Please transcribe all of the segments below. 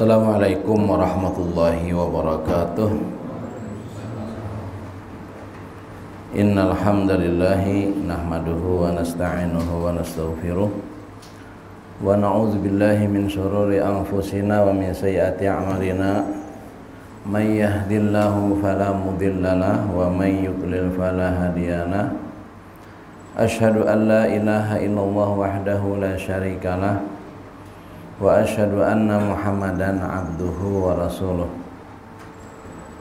Assalamualaikum warahmatullahi wabarakatuh. Innal hamdalillahi nahmaduhu wa nasta'inuhu wa nastaghfiruh wa na'udzu billahi min shururi anfusina wa min sayyiati a'malina. May yahdihillahu fala mudhillalah wa may yudlil fala hadiyalah. Asyhadu an la ilaha illallah wahdahu la syarikalah wa asyhadu anna Muhammadan abduhu wa rasuluh.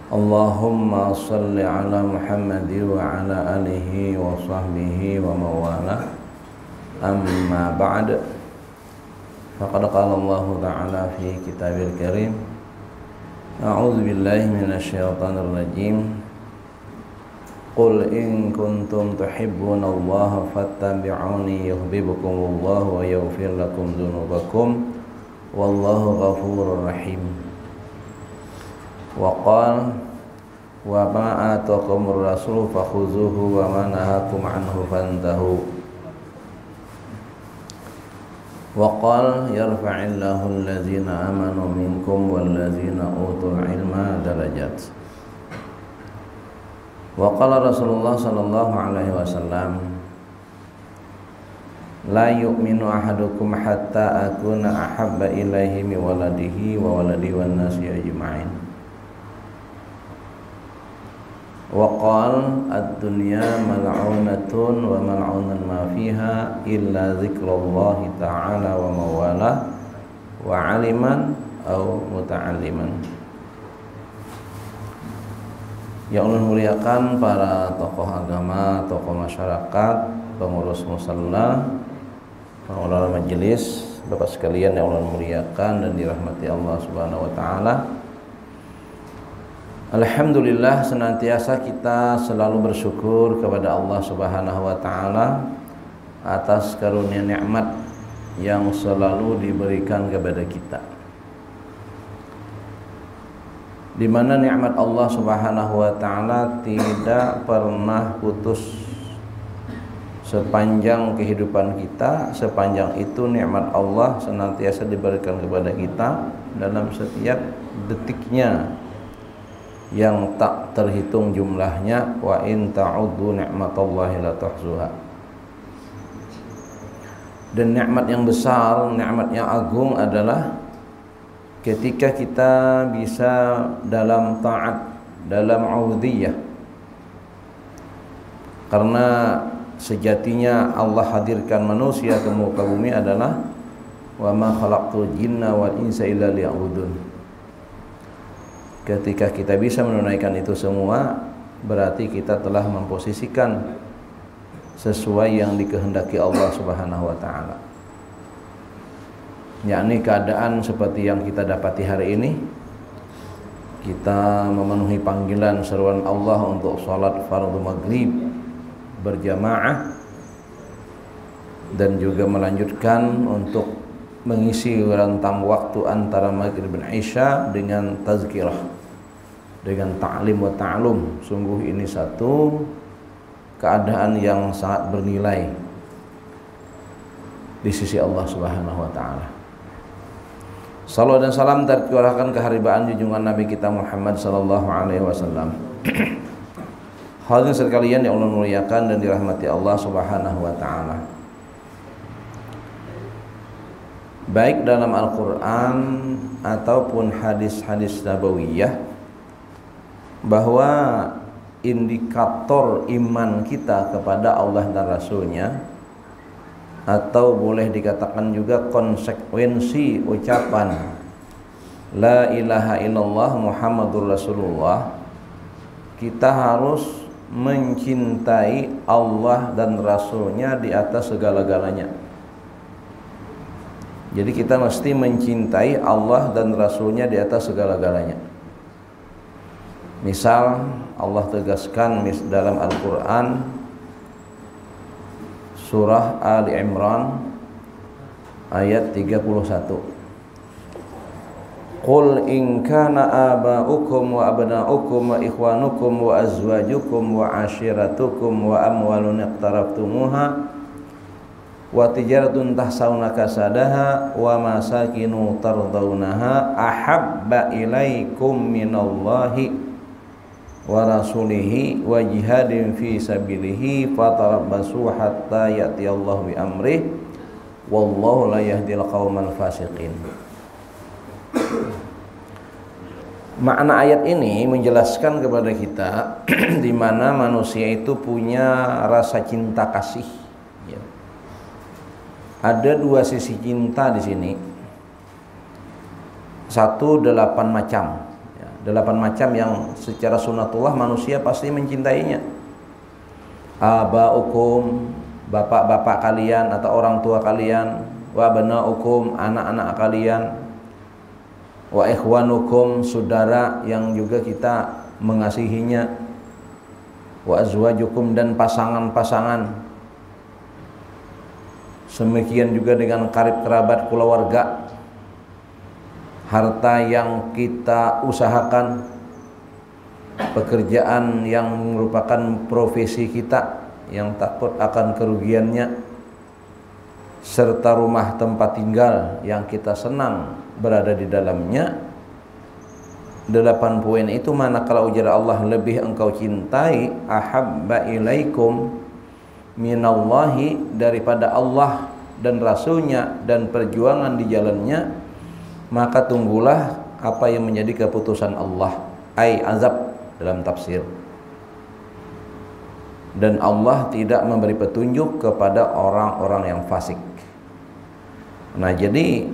Allahumma salli ala Muhammad wa ala alihi wa sahbihi wa mawalah. Amma ba'd. Faqad qala Allah ta'ala fi kitabil karim. A'udzu billahi minasyaitonir rajim. Qul in kuntum tuhibbunallaha fattabi'uni yuhibbukumullahu wa yaghfir lakum dzunubakum. Wallahu ghafurur rahim. Wa qala wa ma ataakumur rasul fakhuzuhu wa ma nahakum anhu fantahu. Wa qala yarfa'illahu allazina amanu minkum wallazina utul ilma darajat. Wa qala Rasulullah sallallahu alaihi wasallam, la yu'minu ahadukum hatta akuna ahabba ilaihi min waladihi wa waladi wan nasi ajma'in. Wa qala ad-dunya mal'unatun wa mal'unan ma fiha illa dzikrullahi ta'ala wa mawalah wa 'aliman aw muta'alliman. Yang Allah muliakan para tokoh agama, tokoh masyarakat, pengurus musalla, para majelis, Bapak sekalian yang Allah muliakan dan dirahmati Allah Subhanahu wa taala. Alhamdulillah, senantiasa kita selalu bersyukur kepada Allah Subhanahu wa taala atas karunia nikmat yang selalu diberikan kepada kita. Di mana nikmat Allah Subhanahu wa taala tidak pernah putus sepanjang kehidupan kita. Sepanjang itu nikmat Allah senantiasa diberikan kepada kita dalam setiap detiknya yang tak terhitung jumlahnya. Wa in ta'uddu ni'matallahi la tuhsuha. Dan nikmat yang besar, nikmat yang agung adalah ketika kita bisa dalam taat, dalam ubudiyah. Karena sejatinya Allah hadirkan manusia ke muka bumi adalah wa ma khalaqtul jinna wal insa illa liya'budun. Ketika kita bisa menunaikan itu semua, berarti kita telah memposisikan sesuai yang dikehendaki Allah Subhanahu wa taala. Yakni keadaan seperti yang kita dapati hari ini, kita memenuhi panggilan seruan Allah untuk salat fardhu maghrib berjamaah dan juga melanjutkan untuk mengisi rentang waktu antara maghrib dan isya dengan tazkirah, dengan ta'lim wa ta'lum. Sungguh ini satu keadaan yang sangat bernilai di sisi Allah Subhanahu wa taala. Salawat dan salam tercurahkan keharibaan junjungan Nabi kita Muhammad sallallahu alaihi wasallam. Hadirin sekalian yang Allah muliakan dan dirahmati Allah Subhanahu wa taala. Baik dalam Al-Qur'an ataupun hadis-hadis nabawiyah, bahwa indikator iman kita kepada Allah dan Rasulnya, atau boleh dikatakan juga konsekuensi ucapan la ilaha illallah Muhammadur Rasulullah, kita harus mencintai Allah dan Rasulnya di atas segala-galanya. Jadi kita mesti mencintai Allah dan Rasulnya di atas segala-galanya. Misal Allah tegaskan dalam Al-Quran surah Ali Imran ayat 31, Qul in kana aba'ukum wa abna'ukum wa ikhwanukum wa azwajukum wa ashiratukum wa amwalun iqtaraftumuha wa tijaratun tahsawna kasadaha wa masakinu tardawnaha ahabba ilaikum minallahi wa rasulihi wa jihadin fi sabilihi fatarabbasu hatta ya'tiyallahu bi amrih wallahu la yahdil qaumal fasiqin. Makna ayat ini menjelaskan kepada kita di mana manusia itu punya rasa cinta kasih. Ya. Ada dua sisi cinta di sini. Satu 8 macam. Ya, 8 macam yang secara sunatullah manusia pasti mencintainya. Abaukum, bapak-bapak kalian atau orang tua kalian, wa abnaukum, anak-anak kalian, wa ikhwanukum, saudara yang juga kita mengasihinya, wa azwajukum, dan pasangan-pasangan. Semikian juga dengan karib kerabat keluarga, harta yang kita usahakan, pekerjaan yang merupakan profesi kita yang takut akan kerugiannya, serta rumah tempat tinggal yang kita senang berada di dalamnya. 8 poin itu manakala ujar Allah lebih engkau cintai, ahabba ilaikum minallahi, daripada Allah dan Rasulnya dan perjuangan di jalannya, maka tunggulah apa yang menjadi keputusan Allah, ai azab dalam tafsir. Dan Allah tidak memberi petunjuk kepada orang-orang yang fasik. Nah, jadi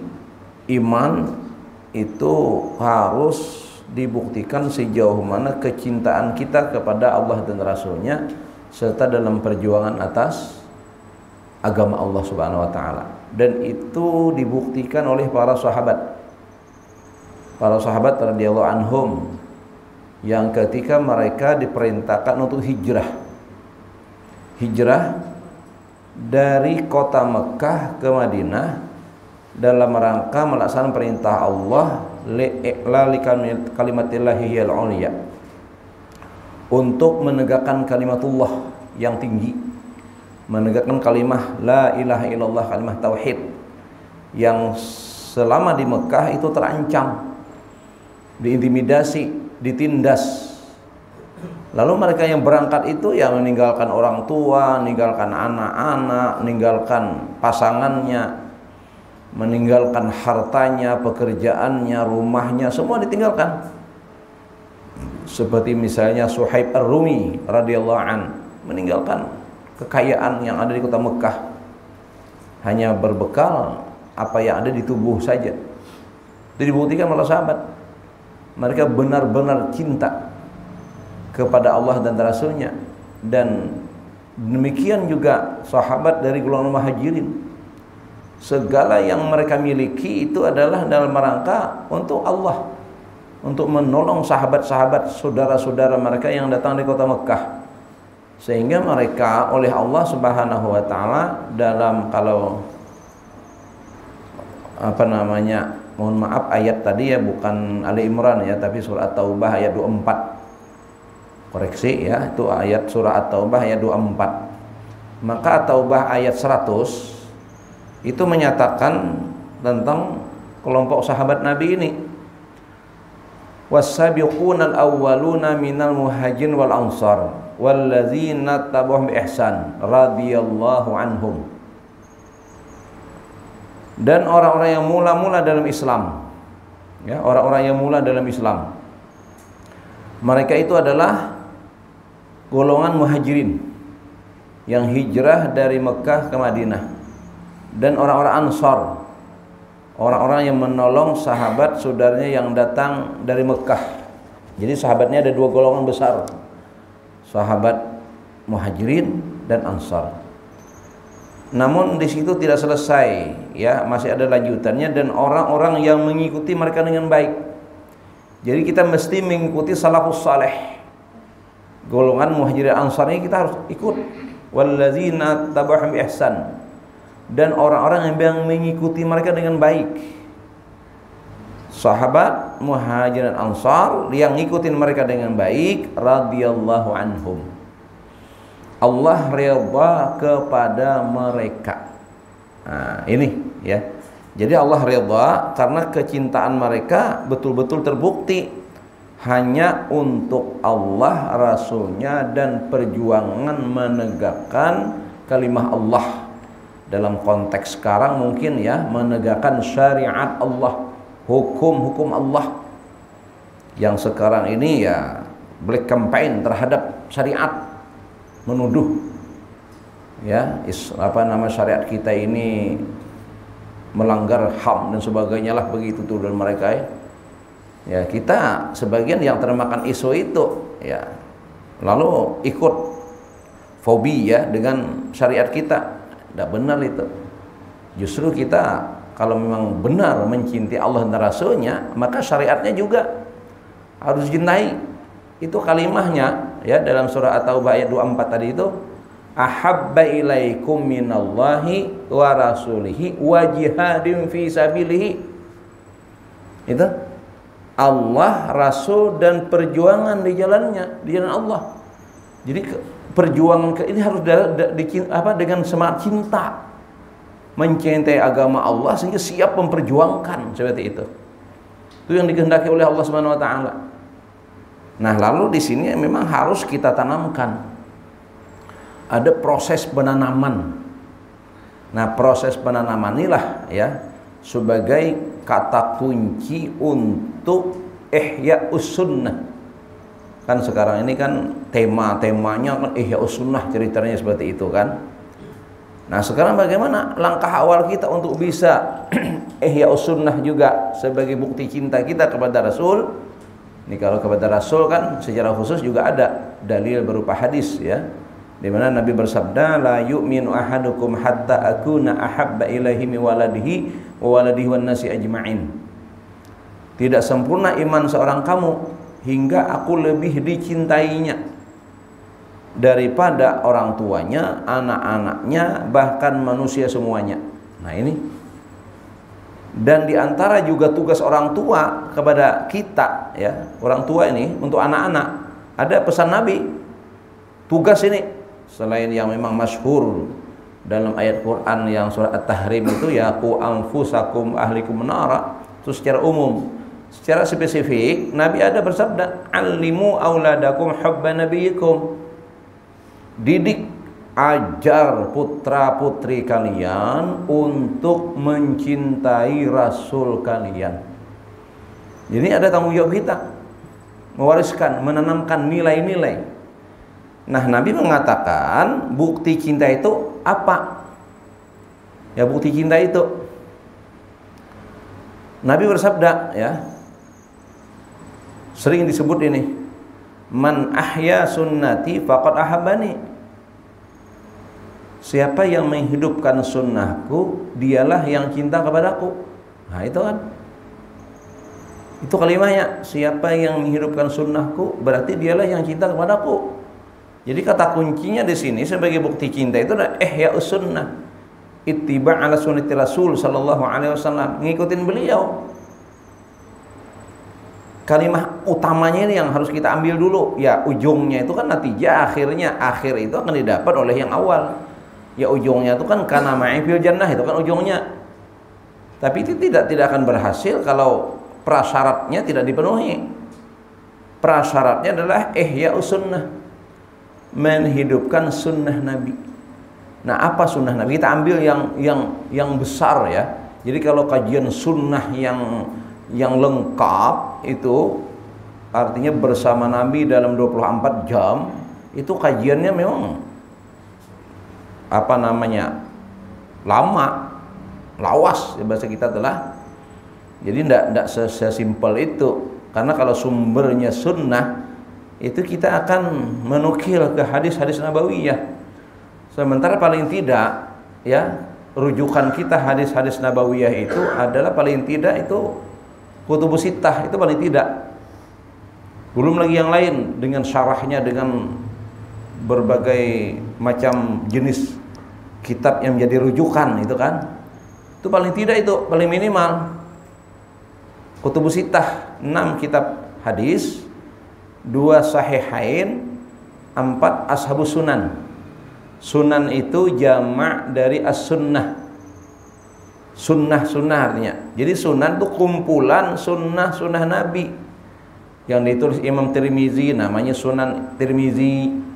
iman itu harus dibuktikan sejauh mana kecintaan kita kepada Allah dan Rasulnya, serta dalam perjuangan atas agama Allah Subhanahu wa taala. Dan itu dibuktikan oleh para sahabat. Para sahabat radhiyallahu anhum yang ketika mereka diperintahkan untuk hijrah dari kota Mekah ke Madinah dalam rangka melaksanakan perintah Allah, li'la kalimatillahiyal ulya, untuk menegakkan kalimatullah yang tinggi, menegakkan kalimah la ilaha illallah, kalimah tauhid yang selama di Mekah itu terancam, diintimidasi, ditindas. Lalu mereka yang berangkat itu yang meninggalkan orang tua, meninggalkan anak-anak, meninggalkan pasangannya, meninggalkan hartanya, pekerjaannya, rumahnya, semua ditinggalkan. Seperti misalnya Suhaib Ar-Rumi radhiyallahu an, meninggalkan kekayaan yang ada di kota Mekah, hanya berbekal apa yang ada di tubuh saja. Itu dibuktikan oleh sahabat. Mereka benar-benar cinta kepada Allah dan Rasulnya. Dan demikian juga sahabat dari golongan muhajirin. Segala yang mereka miliki itu adalah dalam rangka untuk Allah, untuk menolong sahabat-sahabat, saudara-saudara mereka yang datang di kota Mekah. Sehingga mereka oleh Allah Subhanahu wa taala dalam, kalau mohon maaf ayat tadi ya bukan Ali Imran ya, tapi surah At-Taubah ayat 24. Koreksi ya, itu ayat surah At-Taubah ayat 24. Maka At-Taubah ayat 100 itu menyatakan tentang kelompok sahabat Nabi ini. Was-sabiqunal awwaluna minal muhajirin wal ansar walladzina tabauhum bi ihsan radhiyallahu anhum. Dan orang-orang yang mula-mula dalam Islam, ya, orang-orang yang mula dalam Islam, mereka itu adalah golongan muhajirin yang hijrah dari Mekah ke Madinah, dan orang-orang Ansar, orang-orang yang menolong sahabat saudaranya yang datang dari Mekah. Jadi sahabatnya ada 2 golongan besar, sahabat muhajirin dan Ansar. Namun di situ tidak selesai, ya, masih ada lanjutannya, dan orang-orang yang mengikuti mereka dengan baik. Jadi kita mesti mengikuti salafus saleh. Golongan muhajirin ansar ini kita harus ikut. Walladzina tabauhum bi ihsan, dan orang-orang yang mengikuti mereka dengan baik. Sahabat muhajirin ansar yang ngikutin mereka dengan baik, radhiyallahu anhum, Allah redha kepada mereka. Nah, ini ya. Jadi Allah ridha karena kecintaan mereka betul-betul terbukti hanya untuk Allah, Rasulnya, dan perjuangan menegakkan kalimah Allah. Dalam konteks sekarang mungkin ya, menegakkan syariat Allah, hukum-hukum Allah. Yang sekarang ini ya black campaign terhadap syariat, menuduh ya syariat kita ini melanggar HAM dan sebagainya lah, begitu tuh dan mereka ya. Ya kita sebagian yang termakan isu itu ya, lalu ikut fobi ya dengan syariat kita. Tidak benar itu. Justru kita kalau memang benar mencintai Allah dan Rasulnya, maka syariatnya juga harus dicintai. Itu kalimahnya ya dalam surah At-Taubah ayat 24 tadi itu, ahabba ilaikum minallahi wa rasulihi wa jihadin fi sabilihi. Itu Allah, Rasul, dan perjuangan di jalannya, di jalan Allah. Jadi perjuangan ini harus dengan semangat cinta, mencintai agama Allah sehingga siap memperjuangkan seperti itu. Itu yang dikehendaki oleh Allah Subhanahu wa taala. Nah, lalu di sini memang harus kita tanamkan. Ada proses penanaman. Nah, proses penanaman inilah ya sebagai kata kunci untuk ihya'us sunnah. Kan sekarang ini kan temanya kan ihya'us sunnah, ceritanya seperti itu kan. Nah, sekarang bagaimana langkah awal kita untuk bisa ihya'us sunnah juga sebagai bukti cinta kita kepada Rasul? Ini kalau kepada Rasul kan secara khusus juga ada dalil berupa hadis ya, di mana Nabi bersabda, la yu'minu ahadukum hatta akuna ahabba ilaihi min waladihi wa waladihi wan nasi ajma'in. Tidak sempurna iman seorang kamu hingga aku lebih dicintainya daripada orang tuanya, anak-anaknya, bahkan manusia semuanya. Nah, ini. Dan diantara juga tugas orang tua kepada kita ya, orang tua ini untuk anak-anak, ada pesan Nabi. Tugas ini selain yang memang masyhur dalam ayat Quran yang surah At-Tahrim itu ya qu anfusakum ahlikum nara, itu secara umum. Secara spesifik Nabi ada bersabda, allimu auladakum hubba nabiyikum. Didik, ajar putra-putri kalian untuk mencintai Rasul kalian. Jadi ada tanggung jawab kita mewariskan, menanamkan nilai-nilai. Nah, Nabi mengatakan bukti cinta itu apa? Ya, bukti cinta itu Nabi bersabda ya, sering disebut ini, man ahya sunnati faqad ahabbani. Siapa yang menghidupkan sunnahku, dialah yang cinta kepadaku. Nah, itu kan, itu kalimatnya. Siapa yang menghidupkan sunnahku, berarti dialah yang cinta kepadaku. Jadi kata kuncinya di sini sebagai bukti cinta itu adalah ihya'us sunnah, ittiba' ala sunnati Rasul sallallahu alaihi wasallam, ngikutin beliau. Kalimat utamanya ini yang harus kita ambil dulu. Ya, ujungnya itu kan natijah akhirnya, akhir itu akan didapat oleh yang awal. Ya, ujungnya itu kan kana ma'i fil jannah, itu kan ujungnya. Tapi itu tidak akan berhasil kalau prasyaratnya tidak dipenuhi. Prasyaratnya adalah ihya'us sunnah, menghidupkan sunnah Nabi. Nah, apa sunnah Nabi? Kita ambil yang besar ya. Jadi kalau kajian sunnah yang lengkap itu artinya bersama Nabi dalam 24 jam, itu kajiannya memang lama, lawas ya bahasa kita telah. Jadi tidak sesimpel itu, karena kalau sumbernya sunnah itu kita akan menukil ke hadis-hadis nabawiyah. Sementara paling tidak ya rujukan kita hadis-hadis nabawiyah itu adalah paling tidak itu kutubus sittah, itu paling tidak. Belum lagi yang lain dengan syarahnya, dengan berbagai macam jenis kitab yang menjadi rujukan itu kan. Itu paling tidak, itu paling minimal. Kutubus sittah 6 kitab hadis, 2 sahihain, 4 ashabus sunan. Sunan itu jamak dari as-sunnah. Sunnah-sunnah artinya. Jadi sunan itu kumpulan sunnah-sunnah Nabi yang ditulis Imam Tirmizi, namanya Sunan Tirmizi.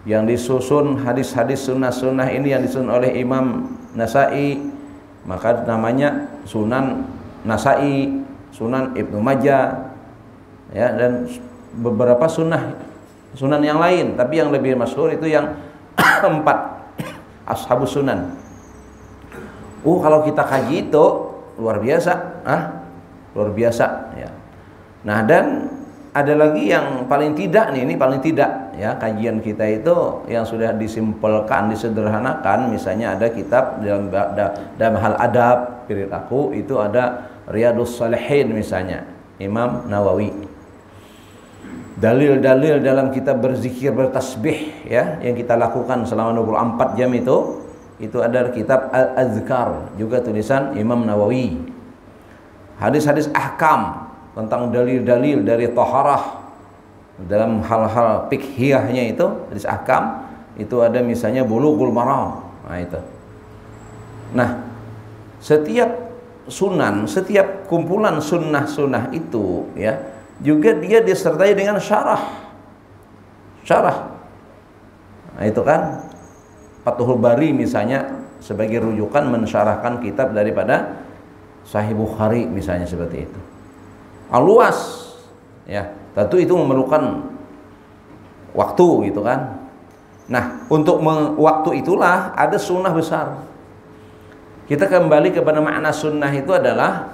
Yang disusun hadis-hadis sunnah-sunnah ini yang disusun oleh Imam Nasai, maka namanya Sunan Nasai, Sunan Ibnu Majah, ya, dan beberapa sunan yang lain. Tapi yang lebih masyhur itu yang 4 Ashabus Sunan. Kalau kita kaji itu luar biasa, luar biasa, ya. Nah, dan ada lagi yang paling tidak nih, ini paling tidak, ya, kajian kita itu yang sudah disimpelkan, disederhanakan. Misalnya ada kitab dalam hal adab, perilaku, itu ada Riyadhus Shalihin misalnya, Imam Nawawi. Dalil-dalil dalam kita berzikir, bertasbih, ya, yang kita lakukan selama 24 jam itu ada kitab Al-Azkar, juga tulisan Imam Nawawi. Hadis-hadis ahkam tentang dalil-dalil dari taharah dalam hal-hal fikhiyahnya, itu hadis ahkam, itu ada misalnya Bulughul Maram. Nah, itu. Nah, setiap sunan, setiap kumpulan sunnah-sunnah itu, ya, juga dia disertai dengan syarah. Nah, itu kan Fathul Bari misalnya sebagai rujukan mensyarahkan kitab daripada Sahih Bukhari misalnya, seperti itu. Luas, ya, tentu itu memerlukan waktu, gitu kan. Nah, untuk waktu itulah ada sunnah besar. Kita kembali kepada makna sunnah itu adalah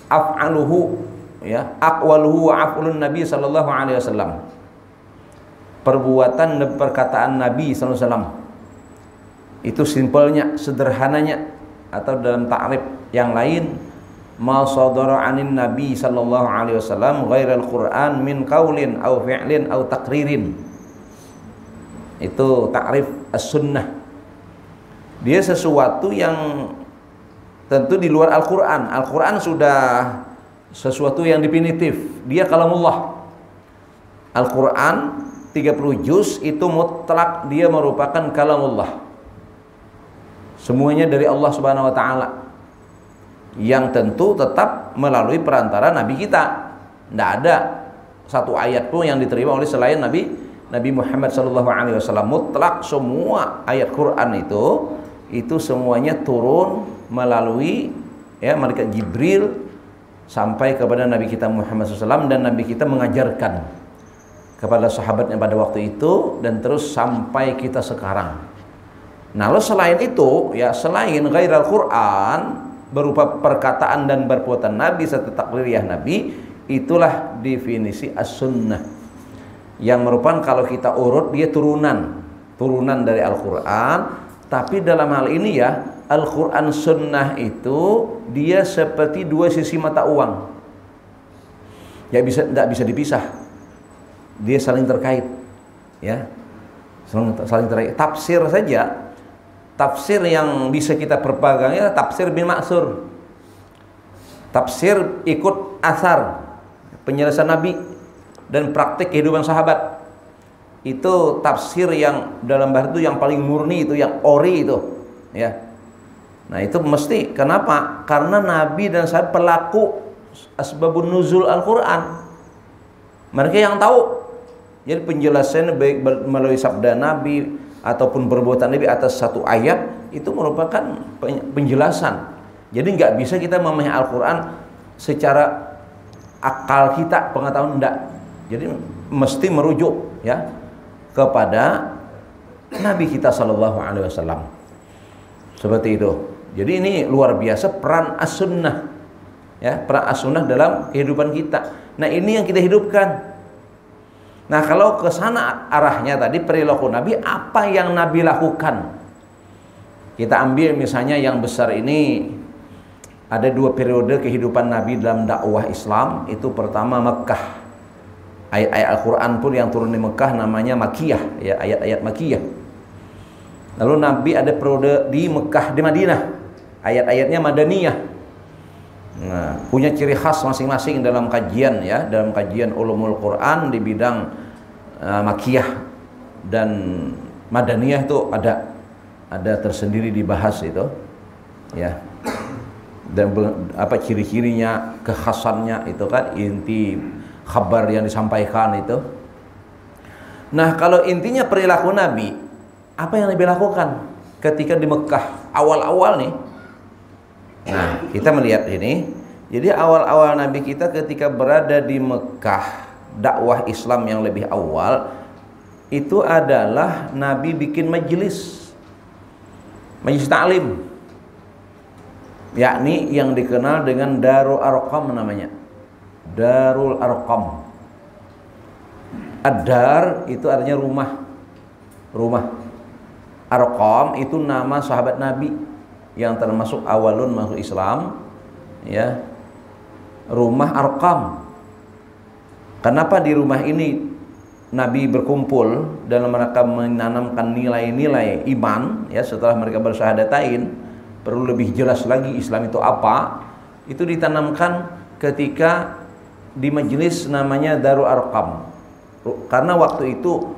af'aluhu, ya, aqwaluhu wa af'ulun Nabi sallallahu alaihi wasallam. Perbuatan dan perkataan Nabi sallallahu alaihi wasallam. Itu simpelnya, sederhananya, atau dalam ta'rif yang lain, ma sadara 'anin Nabi sallallahu alaihi wasallam ghairal Qur'an min qaulin aw fi'lin aw taqririn. Itu ta'rif as-sunnah. Dia sesuatu yang tentu di luar Al-Qur'an. Al-Qur'an sudah sesuatu yang definitif. Dia kalamullah. Al-Qur'an 30 juz itu mutlak, dia merupakan kalamullah. Semuanya dari Allah Subhanahu wa taala, yang tentu tetap melalui perantara Nabi kita. Tidak ada satu ayat pun yang diterima oleh selain Nabi Muhammad SAW. Mutlak semua ayat Quran itu semuanya turun melalui, ya, malaikat Jibril sampai kepada Nabi kita Muhammad SAW, dan Nabi kita mengajarkan kepada sahabatnya pada waktu itu, dan terus sampai kita sekarang. Nah, lalu selain itu, ya, selain ghairal Quran berupa perkataan dan perbuatan Nabi serta takririah Nabi, itulah definisi as-sunnah, yang merupakan, kalau kita urut, dia turunan dari Al-Quran. Tapi dalam hal ini, ya, Al-Quran sunnah itu dia seperti dua sisi mata uang, ya, tidak bisa dipisah, dia saling terkait, ya, saling terkait. Tafsir saja, tafsir yang bisa kita perbagangnya tafsir bin Ma'sur. Tafsir ikut asar, penjelasan Nabi dan praktik kehidupan sahabat. Itu tafsir yang dalam bahasa itu yang paling murni, itu yang ori itu, ya. Nah, itu mesti, kenapa? Karena Nabi dan sahabat pelaku asbabun nuzul Al-Quran. Mereka yang tahu. Jadi penjelasan baik melalui sabda Nabi ataupun perbuatan Nabi atas satu ayat, itu merupakan penjelasan. Jadi nggak bisa kita memahami Al-Quran secara akal kita, pengetahuan, enggak. Jadi mesti merujuk, ya, kepada Nabi kita Shallallahu Alaihi Wasallam. Seperti itu. Jadi ini luar biasa peran as-sunnah, ya, peran as-sunnah dalam kehidupan kita. Nah, ini yang kita hidupkan. Nah, kalau ke sana arahnya tadi perilaku Nabi, apa yang Nabi lakukan? Kita ambil misalnya yang besar ini, ada 2 periode kehidupan Nabi dalam dakwah Islam. Itu pertama Mekah. Ayat-ayat Al-Quran pun yang turun di Mekah namanya Makiyah, ya, ayat-ayat Makiyah. Lalu Nabi ada periode di Mekah, di Madinah, ayat-ayatnya Madaniyah. Nah, punya ciri khas masing-masing dalam kajian, ya, dalam kajian ulumul Quran di bidang Makiyah dan Madaniyah itu ada tersendiri dibahas itu. ya. Dan apa ciri-cirinya, kekhasannya itu kan inti kabar yang disampaikan itu. Nah, kalau intinya perilaku Nabi, apa yang Nabi lakukan ketika di Mekah awal-awal nih? Nah, kita melihat ini. Jadi awal-awal Nabi kita ketika berada di Mekah, dakwah Islam yang lebih awal itu adalah Nabi bikin majelis taklim, yakni yang dikenal dengan Darul Arqam namanya. Darul Arqam. Ad-Dar itu artinya rumah. Rumah. Arqam itu nama sahabat Nabi yang termasuk awalun masuk Islam, ya. Rumah Arqam. Kenapa di rumah ini Nabi berkumpul dalam rangka menanamkan nilai-nilai iman, ya, setelah mereka bersyahadatain, perlu lebih jelas lagi Islam itu apa. Itu ditanamkan ketika di majelis namanya Darul Arqam. Karena waktu itu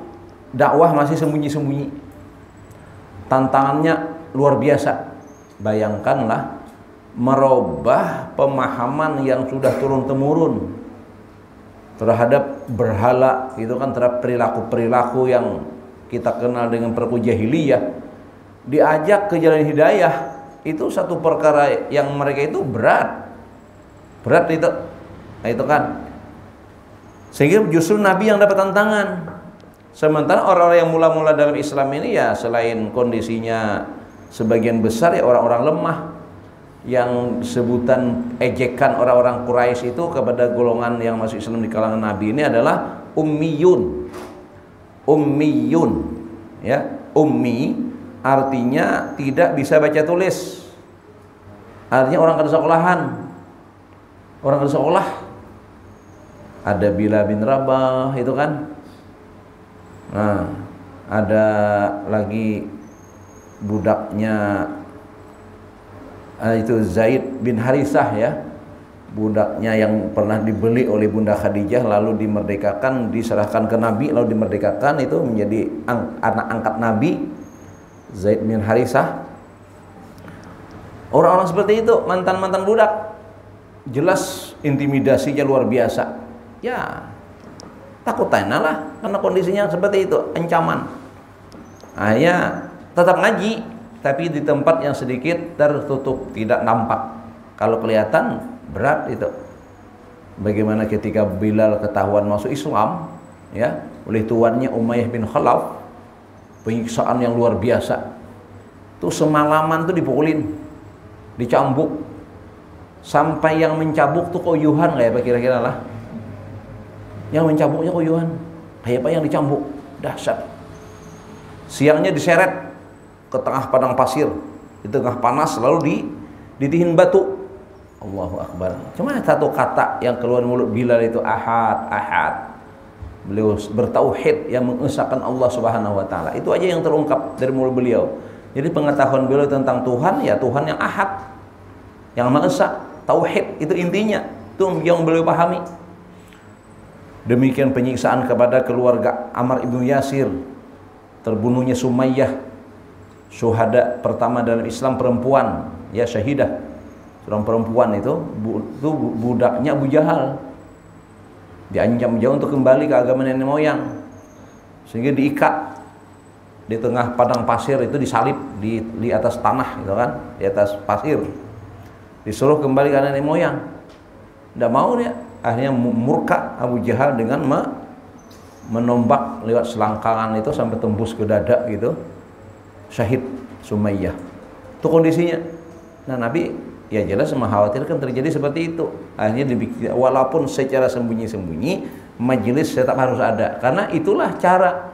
dakwah masih sembunyi-sembunyi. Tantangannya luar biasa. Bayangkanlah merubah pemahaman yang sudah turun-temurun terhadap berhala, itu kan terhadap perilaku-perilaku yang kita kenal dengan perilaku jahiliyah, diajak ke jalan hidayah, itu satu perkara yang mereka itu berat itu. Nah, itu kan sehingga justru Nabi yang dapat tantangan, sementara orang-orang yang mula-mula dalam Islam ini ya selain kondisinya sebagian besar ya orang-orang lemah, yang sebutan ejekan orang-orang Quraisy itu kepada golongan yang masuk Islam di kalangan Nabi ini adalah ummiyun. Ummiyun, ya. Ummi artinya tidak bisa baca tulis. Artinya orang kada sekolahan. Orang kada sekolah. Ada Bilal bin Rabah itu kan. Nah, ada lagi budaknya itu Zaid bin Harisah, ya, budaknya yang pernah dibeli oleh Bunda Khadijah lalu dimerdekakan, diserahkan ke Nabi lalu dimerdekakan, itu menjadi anak angkat Nabi, Zaid bin Harisah. Orang-orang seperti itu mantan-mantan budak, jelas intimidasinya luar biasa, ya takut lah karena kondisinya seperti itu, ancaman. Akhirnya tetap ngaji tapi di tempat yang sedikit tertutup, tidak nampak. Kalau kelihatan berat itu. Bagaimana ketika Bilal ketahuan masuk Islam, ya, oleh tuannya Umayyah bin Khalaf, penyiksaan yang luar biasa. Tuh semalaman tuh dipukulin, dicambuk, sampai yang mencambuk tuh koyuhan kayak apa kira-kira lah. Yang mencambuknya koyuhan, kayak apa yang dicambuk, dahsyat. Siangnya diseret ke tengah padang pasir, di tengah panas, lalu ditihin batu. Allahu Akbar. Cuma satu kata yang keluar mulut Bilal itu ahad, ahad. Beliau bertauhid yang mengesahkan Allah Subhanahu wa taala. Itu aja yang terungkap dari mulut beliau. Jadi pengetahuan beliau tentang Tuhan, ya Tuhan yang ahad, yang Maha Esa, tauhid itu intinya. Itu yang beliau pahami. Demikian penyiksaan kepada keluarga Ammar ibnu Yasir, terbunuhnya Sumayyah, syuhada pertama dalam Islam, perempuan, ya, syahidah, seorang perempuan itu budaknya Abu Jahal, diancam jauh untuk kembali ke agama nenek moyang, sehingga diikat di tengah padang pasir, itu disalib di atas tanah, gitu kan, di atas pasir, disuruh kembali ke nenek moyang, tidak mau dia. Akhirnya murka Abu Jahal dengan menombak lewat selangkangan itu sampai tembus ke dada gitu, syahid Sumayyah. Itu kondisinya. Nah, Nabi ya jelas mengkhawatirkan terjadi seperti itu. Akhirnya dibikin, walaupun secara sembunyi-sembunyi, majelis tetap harus ada, karena itulah cara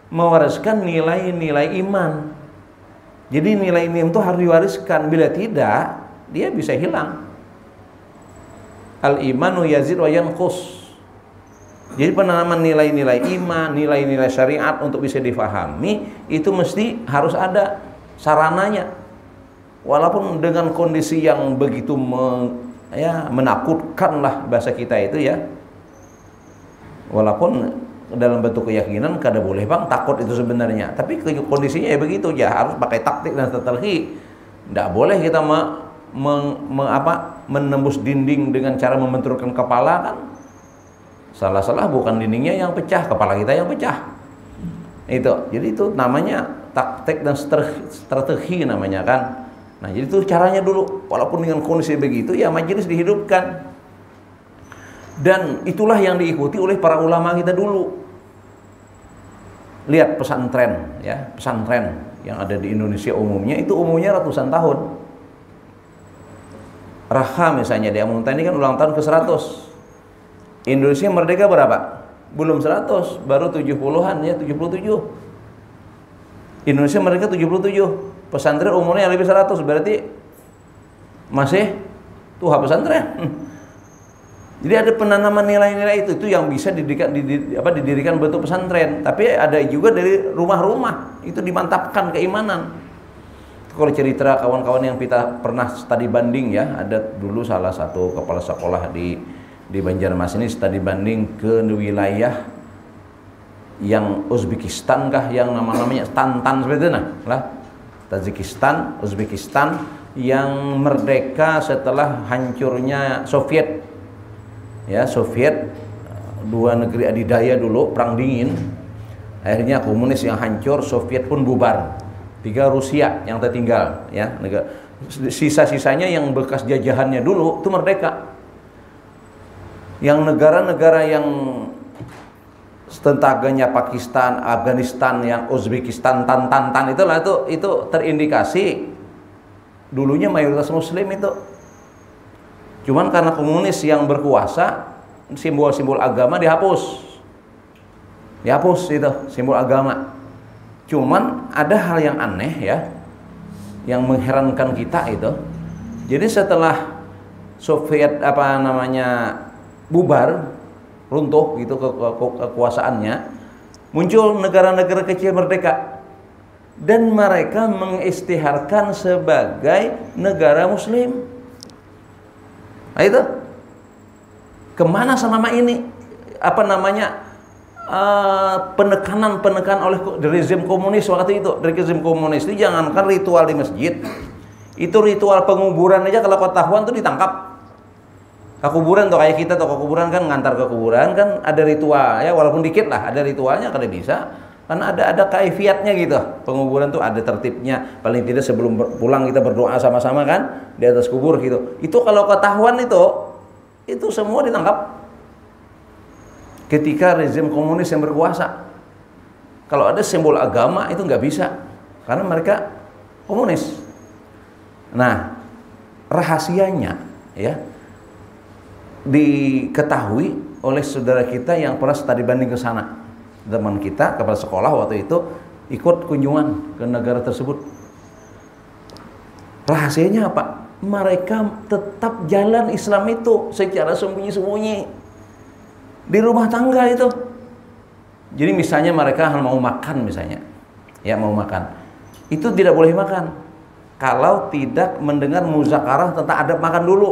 mewariskan nilai-nilai iman. Jadi nilai iman itu harus diwariskan, bila tidak dia bisa hilang. Al-imanu yazid wa yanqus. Jadi penanaman nilai-nilai iman, nilai-nilai syariat untuk bisa difahami itu mesti harus ada sarananya. Walaupun dengan kondisi yang begitu menakutkan lah bahasa kita itu, ya. Walaupun dalam bentuk keyakinan kada boleh bang takut itu sebenarnya, tapi kondisinya ya begitu, ya harus pakai taktik dan strategi Tidak boleh kita menembus dinding dengan cara membenturkan kepala kan. Salah-salah bukan dindingnya yang pecah, kepala kita yang pecah. Itu. Jadi itu namanya taktik dan strategi namanya kan. Nah, jadi itu caranya dulu. Walaupun dengan kondisi begitu ya majelis dihidupkan. Dan itulah yang diikuti oleh para ulama kita dulu. Lihat pesantren ya, pesantren yang ada di Indonesia umumnya itu umumnya ratusan tahun. Raha misalnya di Amuntai ini kan ulang tahun ke-100. Indonesia merdeka berapa? Belum 100, baru 70-an ya, 77. Indonesia merdeka 77. Pesantren umurnya lebih 100, berarti masih tua pesantren. Jadi ada penanaman nilai-nilai itu yang bisa didirikan bentuk pesantren. Tapi ada juga dari rumah-rumah itu dimantapkan keimanan. Kalau cerita kawan-kawan yang kita pernah studi banding ya, ada dulu salah satu kepala sekolah di Banjarmasin ini studi banding ke wilayah yang Uzbekistan kah, yang namanya Tantan seperti itu lah. Tajikistan, Uzbekistan yang merdeka setelah hancurnya Soviet. Ya, Soviet, dua negeri adidaya dulu, perang dingin. Akhirnya komunis yang hancur, Soviet pun bubar. 3 Rusia yang tertinggal, ya, sisa-sisanya yang bekas jajahannya dulu itu merdeka. Yang negara-negara yang tentaganya Pakistan, Afghanistan, yang Uzbekistan, Tantan itulah itu terindikasi dulunya mayoritas Muslim itu. Cuman karena komunis yang berkuasa, simbol-simbol agama dihapus itu simbol agama. Cuman ada hal yang aneh ya, yang mengherankan kita itu. Jadi setelah Soviet bubar, runtuh gitu kekuasaannya, muncul negara-negara kecil merdeka dan mereka mengisytiharkan sebagai negara Muslim. Nah itu kemana selama ini penekanan oleh rezim komunis waktu itu. Rezim komunis itu jangankan ritual di masjid, itu ritual penguburan aja kalau ketahuan tuh ditangkap. Ke kuburan tuh kayak kita tuh ke kuburan kan, ngantar ke kuburan kan ada ritual ya, walaupun dikit lah ada ritualnya kalau bisa. Karena ada kaifiatnya gitu. Penguburan tuh ada tertibnya. Paling tidak sebelum pulang kita berdoa sama-sama kan di atas kubur gitu. Itu kalau ketahuan itu semua ditangkap. Ketika rezim komunis yang berkuasa, kalau ada simbol agama itu nggak bisa karena mereka komunis. Nah, rahasianya ya diketahui oleh saudara kita yang pernah studi banding ke sana. Teman kita kepala sekolah waktu itu ikut kunjungan ke negara tersebut. Rahasianya apa? Mereka tetap jalan Islam itu secara sembunyi-sembunyi di rumah tangga itu. Jadi misalnya mereka mau makan misalnya, ya mau makan, itu tidak boleh makan kalau tidak mendengar muzakarah tentang adab makan dulu.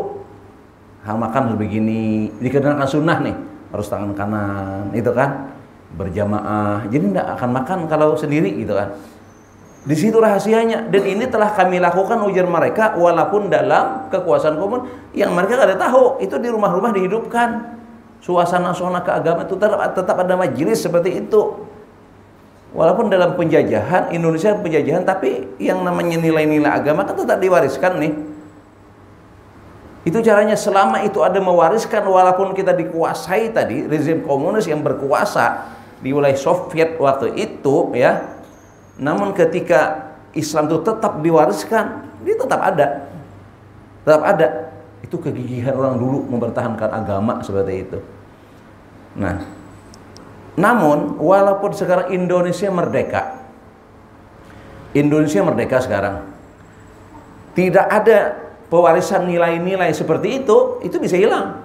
Hal makan begini, dikenakan sunnah nih, harus tangan kanan, itu kan berjamaah. Jadi tidak akan makan kalau sendiri gitu kan. Di situ rahasianya. Dan ini telah kami lakukan, ujar mereka, walaupun dalam kekuasaan komun yang mereka tidak tahu. Itu di rumah-rumah dihidupkan suasana keagamaan itu tetap ada majelis seperti itu. Walaupun dalam penjajahan Indonesia tapi yang namanya nilai-nilai agama kan tetap diwariskan nih. Itu caranya selama itu ada mewariskan, walaupun kita dikuasai tadi rezim komunis yang berkuasa di wilayah Soviet waktu itu ya, namun ketika Islam itu tetap diwariskan, dia tetap ada. Itu kegigihan orang dulu mempertahankan agama seperti itu. Nah, namun walaupun sekarang Indonesia merdeka sekarang, tidak ada pewarisan nilai-nilai seperti itu bisa hilang.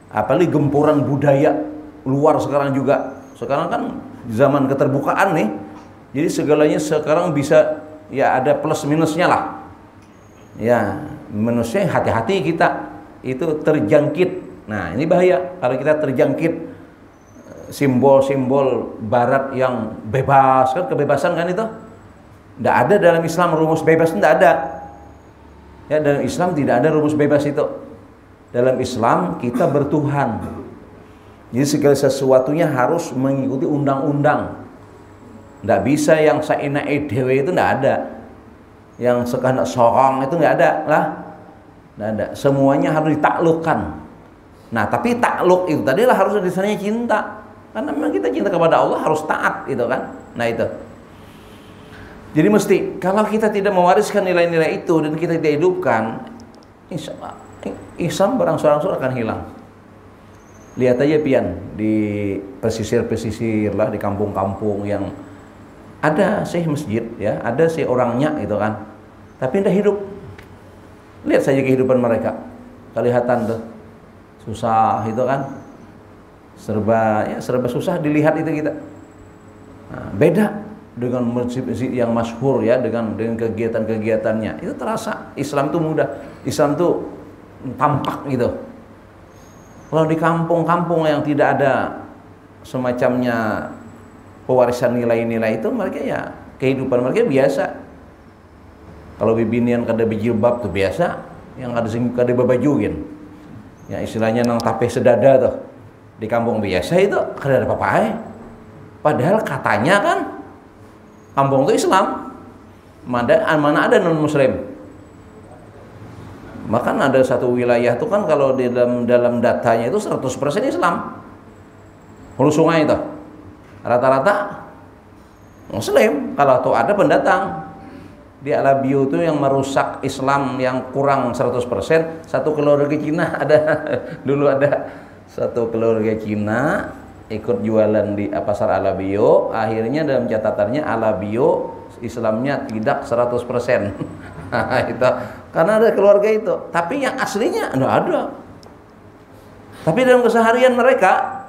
Apalagi gempuran budaya luar sekarang juga. Sekarang kan zaman keterbukaan nih. Jadi segalanya sekarang bisa ya ada plus minusnya lah. Ya, minusnya hati-hati kita itu terjangkit. Nah, ini bahaya kalau kita terjangkit simbol-simbol barat yang bebas kan, kebebasan kan itu. Tidak ada dalam Islam rumus bebas, tidak ada. Ya, dalam Islam tidak ada rumus bebas itu. Dalam Islam kita bertuhan. Jadi segala sesuatunya harus mengikuti undang-undang. Tidak bisa yang saina dewe itu tidak ada. Yang sekehendak sorong itu nggak ada lah. Nggak ada. Semuanya harus ditaklukkan. Nah, tapi takluk itu tadilah harus disana cinta. Karena memang kita cinta kepada Allah harus taat itu kan. Nah itu. Jadi mesti kalau kita tidak mewariskan nilai-nilai itu dan kita tidak hidupkan, Islam berangsur-angsur akan hilang. Lihat aja pian di pesisir-pesisir lah, di kampung-kampung yang ada sih masjid ya, ada sih orangnya gitu kan, tapi tidak hidup. Lihat saja kehidupan mereka, kelihatan tuh susah itu kan, serba susah dilihat itu kita. Nah, beda dengan masjid-masjid yang masyhur ya, dengan kegiatan-kegiatannya itu terasa Islam tuh mudah, Islam tuh tampak gitu. Kalau di kampung-kampung yang tidak ada semacamnya pewarisan nilai-nilai itu, mereka ya kehidupan mereka biasa. Kalau bibinian kada berjilbab tuh biasa, yang kada babajugin. Ya istilahnya nang tapeh sedada tuh. Di kampung biasa itu kada ada apa-apa. Padahal katanya kan kampung itu Islam. Mana ada non muslim. Bahkan ada satu wilayah itu kan kalau di dalam datanya itu 100% Islam. Hulu sungai itu rata-rata muslim. Kalau tuh ada pendatang di Alabio itu yang merusak Islam yang kurang 100%, satu keluarga Cina ada dulu ada satu keluarga Cina ikut jualan di pasar Alabio, akhirnya dalam catatannya Alabio Islamnya tidak 100%. Itu karena ada keluarga itu, tapi yang aslinya enggak ada. Tapi dalam keseharian mereka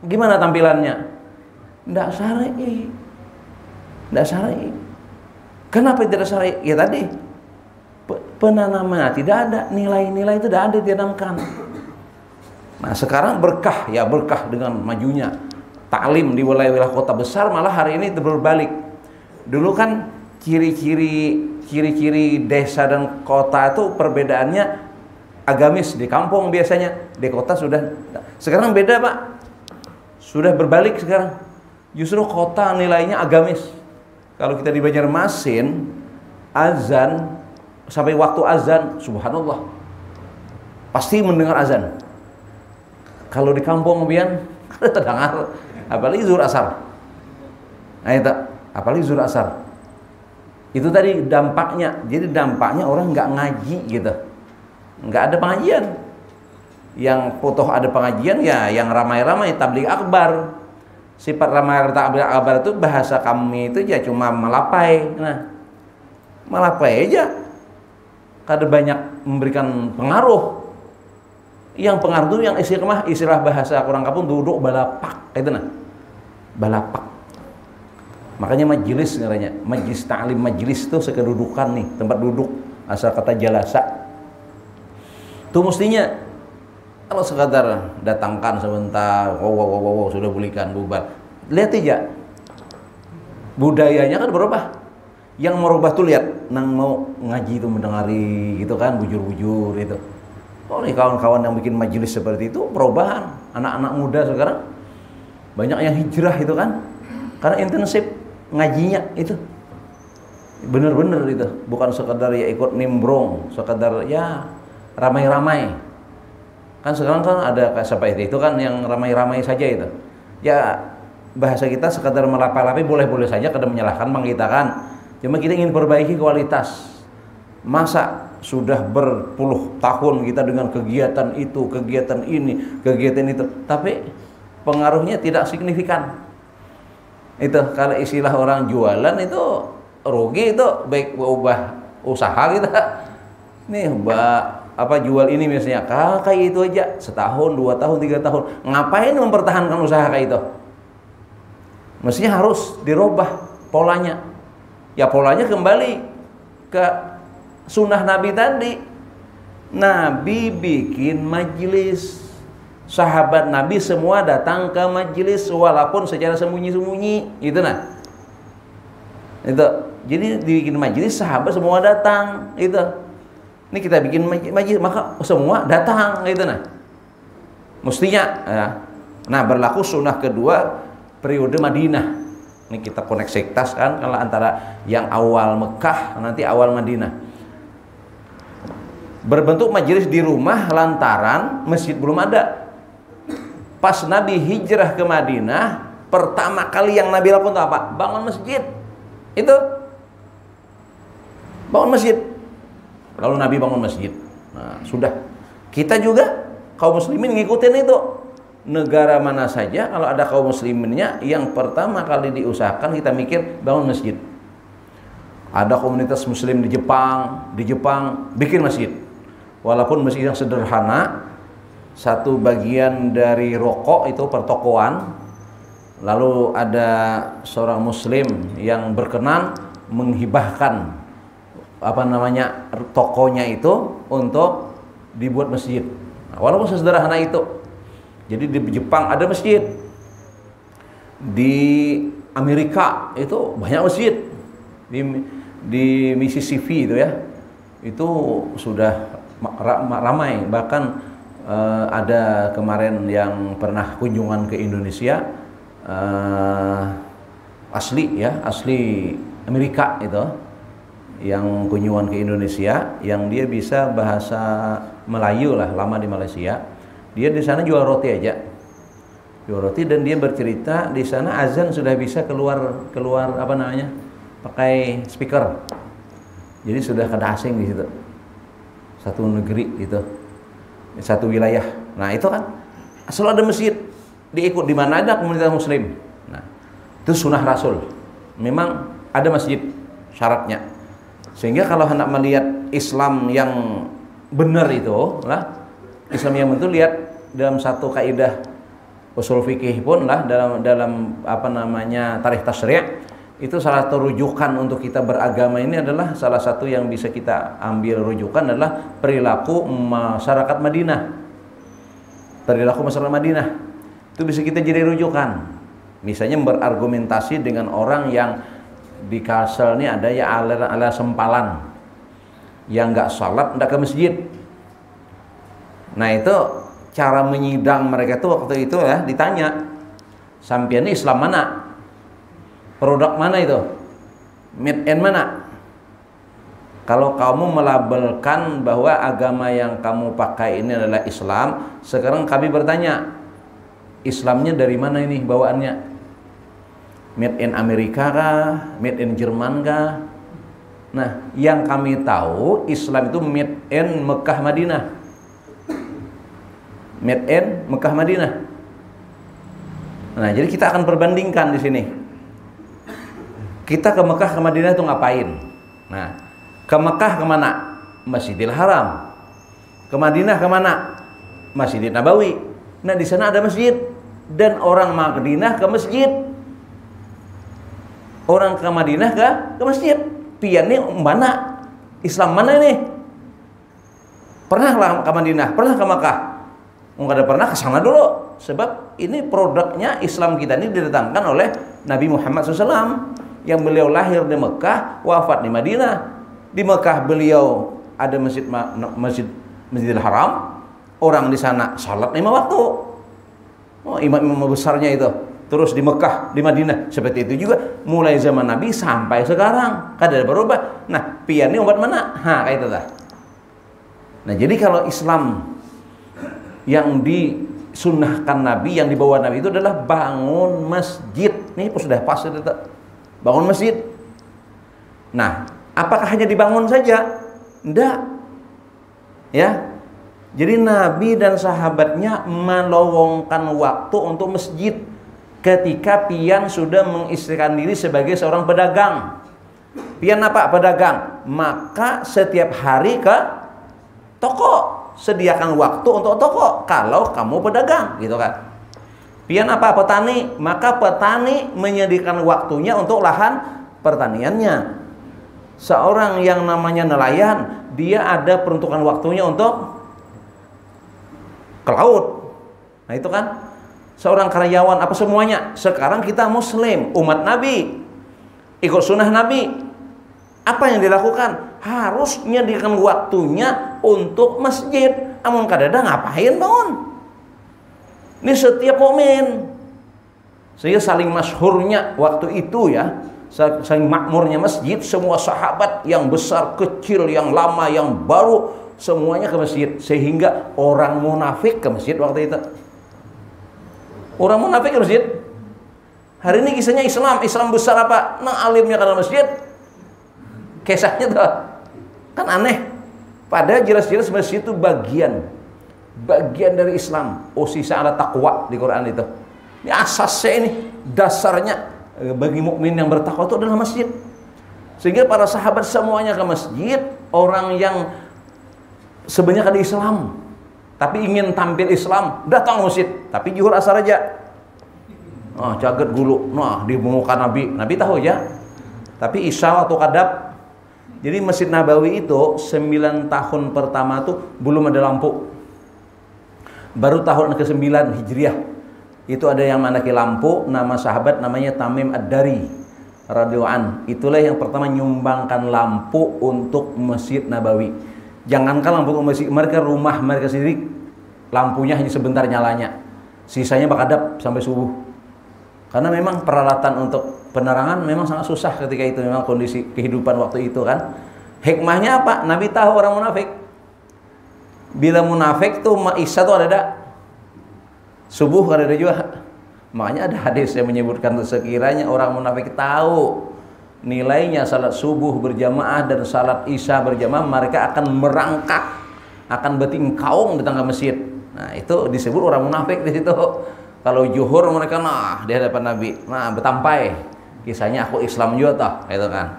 gimana tampilannya? Enggak syar'i. Enggak syar'i. Kenapa tidak syar'i? Ya tadi penanaman tidak ada, nilai-nilai itu tidak ada ditanamkan. Nah, sekarang berkah dengan majunya taklim di wilayah-wilayah kota besar, malah hari ini berbalik. Dulu kan ciri-ciri desa dan kota itu perbedaannya agamis. Di kampung biasanya, di kota sudah. Sekarang beda Pak, sudah berbalik sekarang. Justru kota nilainya agamis. Kalau kita di Banjarmasin, azan sampai waktu azan, subhanallah, pasti mendengar azan. Kalau di kampung bian kada terdengar, apalagi zuhur asar. Nah itu, apalagi zuhur asar. Itu tadi dampaknya. Jadi dampaknya orang nggak ngaji gitu, nggak ada pengajian. Yang potoh ada pengajian ya yang ramai-ramai tabligh akbar. Sifat ramai tabligh akbar itu bahasa kami itu ya cuma melapai. Nah, melapai aja. Kada banyak memberikan pengaruh. Yang pengaruh itu yang istilah bahasa kurang kampung duduk balapak itu nah. Balapak. Makanya majelis ngaranya, majlis ta'lim, majlis itu sekedudukan nih, tempat duduk, asal kata jalasa. Itu mestinya kalau sekadar datangkan sebentar, wow, sudah belikan bubar. Lihat aja, budayanya kan berubah. Yang merubah tuh lihat, nang mau ngaji itu mendengari gitu kan, bujur-bujur itu. Oh nih kawan-kawan yang bikin majelis seperti itu, perubahan. Anak-anak muda sekarang banyak yang hijrah itu kan, karena intensif ngajinya itu. Bener-bener itu, bukan sekedar ya ikut nimbrong, sekedar ya ramai-ramai. Kan sekarang kan ada kayak seperti itu kan yang ramai-ramai saja itu. Ya bahasa kita sekadar melapai-lapai boleh-boleh saja, kadang menyalahkan bang kita kan. Cuma kita ingin perbaiki kualitas. Masa sudah berpuluh tahun kita dengan kegiatan itu, kegiatan ini, kegiatan itu, tapi pengaruhnya tidak signifikan. Itu kalau istilah orang jualan itu rugi itu, baik ubah usaha kita. Nih jual ini misalnya kayak itu aja setahun, 2 tahun, 3 tahun. Ngapain mempertahankan usaha kayak itu? Mestinya harus dirubah polanya. Ya polanya kembali ke sunnah Nabi tadi. Nabi bikin majelis, sahabat Nabi semua datang ke majelis walaupun secara sembunyi-sembunyi, gitu nah. Itu Jadi dibikin majelis, sahabat semua datang, itu. Ini kita bikin majelis, maka semua datang, gitu nah. Mestinya, ya. Nah, berlaku sunnah kedua periode Madinah. Ini kita koneksitas kan, kalau antara yang awal Mekah, nanti awal Madinah. Berbentuk majelis di rumah lantaran masjid belum ada. Pas Nabi hijrah ke Madinah, pertama kali yang Nabi lakukan itu apa? Bangun masjid. Itu bangun masjid. Lalu Nabi bangun masjid. Nah, sudah. Kita juga kaum muslimin ngikutin itu. Negara mana saja kalau ada kaum musliminnya, yang pertama kali diusahakan kita mikir bangun masjid. Ada komunitas muslim di Jepang bikin masjid. Walaupun masjid yang sederhana, satu bagian dari rokok itu pertokoan. Lalu ada seorang muslim yang berkenan menghibahkan tokonya itu untuk dibuat masjid. Nah, walaupun sesederhana itu. Jadi di Jepang ada masjid. Di Amerika itu banyak masjid. Di Mississippi itu ya. Itu sudah ramai. Bahkan ada kemarin yang pernah kunjungan ke Indonesia, asli Amerika itu, yang kunjungan ke Indonesia, yang dia bisa bahasa Melayu lah, lama di Malaysia. Dia di sana jual roti aja, dan dia bercerita di sana azan sudah bisa keluar pakai speaker. Jadi sudah kada asing di situ, satu negeri itu, satu wilayah. Nah itu kan asal ada masjid, diikut di mana ada komunitas muslim. Nah itu sunnah Rasul, memang ada masjid syaratnya. Sehingga kalau hendak melihat Islam yang benar itu lah, Islam yang betul, lihat dalam satu kaidah usul fikih pun lah, dalam tarikh tasyri', itu salah satu rujukan untuk kita beragama ini adalah, salah satu yang bisa kita ambil rujukan adalah perilaku masyarakat Madinah. Perilaku masyarakat Madinah itu bisa kita jadi rujukan. Misalnya berargumentasi dengan orang yang di Kalsel ini ada ya ala sempalan, yang nggak sholat, nggak ke masjid. Nah itu cara menyidang mereka tuh waktu itu ya, ditanya, sampean ini Islam mana? Produk mana itu? Made in mana? Kalau kamu melabelkan bahwa agama yang kamu pakai ini adalah Islam, sekarang kami bertanya, Islamnya dari mana ini bawaannya? Made in Amerika kah? Made in Jerman kah? Nah, yang kami tahu Islam itu made in Mekah Madinah. Made in Mekah Madinah. Nah, jadi kita akan perbandingkan di sini. Kita ke Mekah ke Madinah itu ngapain? Nah, ke Mekah kemana? Masjidil Haram. Ke Madinah kemana? Masjidil Nabawi. Nah, di sana ada masjid, dan orang Madinah ke masjid. Orang ke Madinah ke masjid. Pian nih mana? Islam mana nih? Pernah lah ke Madinah, pernah ke Mekah. Enggak ada pernah, ke sana dulu. Sebab ini produknya Islam kita ini didatangkan oleh Nabi Muhammad SAW, yang beliau lahir di Mekah, wafat di Madinah. Di Mekah beliau ada Masjidil Haram, orang di sana salat 5 waktu. Oh, imam besarnya itu. Terus di Mekah, di Madinah seperti itu juga mulai zaman Nabi sampai sekarang, kada ada berubah. Nah, pian ini umat mana? Ha, kayak itu dah. Nah, jadi kalau Islam yang disunnahkan Nabi, yang dibawa Nabi itu adalah bangun masjid. Nih sudah pas itu, bangun masjid. Nah, apakah hanya dibangun saja? Enggak. Ya. Jadi Nabi dan sahabatnya melowongkan waktu untuk masjid ketika pian sudah mengistrikan diri sebagai seorang pedagang. Pian apa? Pedagang. Maka setiap hari ke toko, sediakan waktu untuk toko kalau kamu pedagang, gitu kan. Pian apa? Petani. Maka petani menyediakan waktunya untuk lahan pertaniannya. Seorang yang namanya nelayan, dia ada peruntukan waktunya untuk ke laut. Nah itu kan. Seorang karyawan, apa semuanya. Sekarang kita muslim, umat Nabi, ikut sunnah Nabi. Apa yang dilakukan? Harus nyediakan waktunya untuk masjid. Amun kadada ngapain bangun? Ini setiap momen. Sehingga saling masyhurnya waktu itu ya, saling makmurnya masjid, semua sahabat yang besar, kecil, yang lama, yang baru, semuanya ke masjid. Sehingga orang munafik ke masjid waktu itu. Orang munafik ke masjid. Hari ini kisahnya Islam besar apa? Nah, alimnya karena masjid. Kisahnya tuh kan aneh. Padahal jelas-jelas masjid itu bagian dari Islam. Sisa ala taqwa di Quran itu. Ini asasnya, ini dasarnya bagi mukmin yang bertakwa itu adalah masjid. Sehingga para sahabat semuanya ke masjid. Orang yang sebenarnya di Islam tapi ingin tampil Islam datang ke masjid, tapi zuhur asar aja. Jaget gulu. Nah, di muka Nabi tahu ya. Tapi isya atau kadab. Jadi Masjid Nabawi itu 9 tahun pertama tuh belum ada lampu. Baru tahun ke-9 Hijriah itu ada yang manaki lampu. Nama sahabat namanya Tamim Ad-Dari radhiyallahu an. Itulah yang pertama nyumbangkan lampu untuk Masjid Nabawi. Jangankan lampu masjid, mereka rumah mereka sendiri lampunya hanya sebentar nyalanya. Sisanya bakadap sampai subuh. Karena memang peralatan untuk penerangan memang sangat susah ketika itu, memang kondisi kehidupan waktu itu kan. Hikmahnya apa? Nabi tahu orang munafik. Bila munafik tuh Isya tuh ada subuh kan ada juga. Makanya ada hadis yang menyebutkan sekiranya orang munafik tahu nilainya salat subuh berjamaah dan salat Isya berjamaah, mereka akan merangkak, akan betingkaung datang ke masjid. Nah, itu disebut orang munafik di situ. Kalau zuhur mereka di hadapan Nabi, betampai. Kisahnya aku Islam juga toh, itu kan.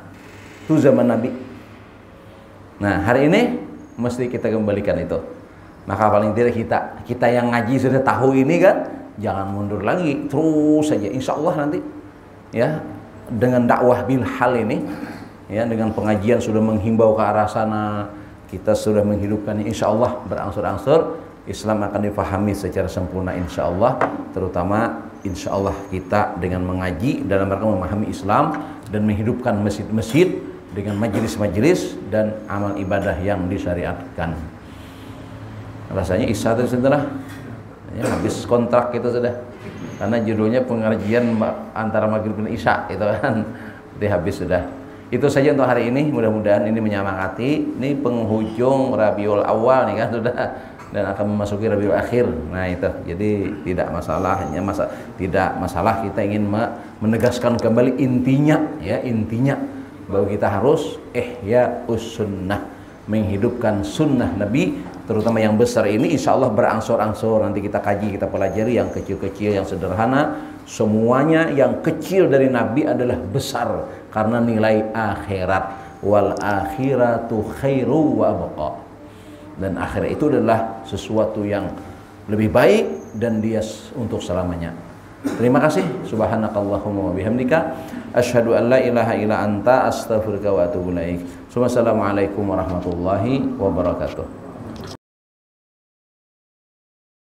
Itu zaman Nabi. Nah, hari ini mesti kita kembalikan itu. Maka paling tidak kita yang ngaji sudah tahu ini kan, jangan mundur lagi, terus saja. Insya Allah nanti ya dengan dakwah bil hal ini, ya dengan pengajian sudah menghimbau ke arah sana, kita sudah menghidupkan, insya Allah berangsur-angsur Islam akan dipahami secara sempurna insya Allah. Terutama insya Allah kita dengan mengaji dalam rangka memahami Islam dan menghidupkan masjid-masjid dengan majelis-majelis dan amal ibadah yang disyariatkan. Rasanya Isya itu sudah ya, habis kontrak itu sudah, karena judulnya pengajian antara maghrib dan Isya itu kan, jadi habis sudah. Itu saja untuk hari ini. Mudah-mudahan ini menyemangati. Ini penghujung Rabiul Awal nih kan sudah, dan akan memasuki Rabiul Akhir. Nah itu, jadi tidak masalahnya tidak masalah kita ingin menegaskan kembali intinya ya, intinya bahwa kita harus sunnah, menghidupkan sunnah Nabi, terutama yang besar ini insya Allah berangsur-angsur nanti kita kaji, kita pelajari yang kecil-kecil, yang sederhana. Semuanya yang kecil dari Nabi adalah besar karena nilai akhirat. Wal akhiratu khairu wa abqa. Dan akhirat itu adalah sesuatu yang lebih baik dan dia untuk selamanya. Terima kasih. Subhanakallahumma wa bihamdika asyhadu an la ilaha illa anta astaghfiruka wa atubu ilaik. Wassalamualaikum warahmatullahi wabarakatuh.